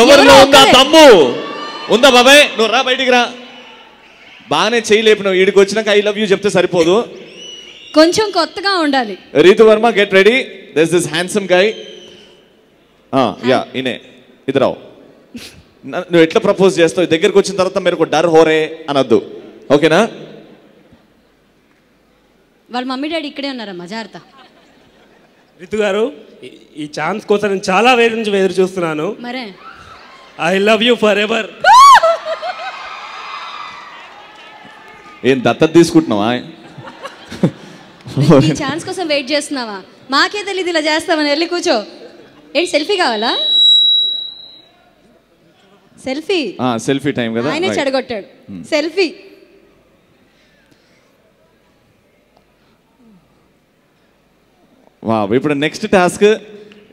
ఎవరిలో ఉందా దమ్ము? ఉందా బాబాయ్? నువ్వు రా, బయటికి రా. బాగానే చేయలేపినావు. వీడికి వచ్చినాక ఐ లవ్ యూ చెప్తే సరిపోదు, కొంచెం కొత్తగా ఉండాలి. Ritu Varma, get ready. This this handsome guy. యా ఇనే ఇద్దరావు. నువ్వు ఎట్లా ప్రపోజ్ చేస్తావు? దగ్గరికి వచ్చిన తర్వాత మీరు డర్ హోరే అనొద్దు, ఓకేనా? వాళ్ళ మమ్మీ డాడీ ఇక్కడే ఉన్నారమ్మా, జాగ్రత్త. రితు గారు, ఈ ఛాన్స్ కోసం నేను చాలా వేరు నుంచి ఎదురు చూస్తున్నాను. మరే I love you for ever. ఏం దత్తత తీసుకుంటున్నావా? ఈ ఛాన్స్ కోసం వెయిట్ చేస్తున్నావా? మాకే తెలియదు ఇలా చేస్తామని. వెళ్ళి కూర్చో. ఏంటి సెల్ఫీ కావాలా? సెల్ఫీ సెల్ఫీ టైం కదా, ఆయనే చెడగొట్టాడు. సెల్ఫీ. వా, ఇప్పుడు నెక్స్ట్ టాస్క్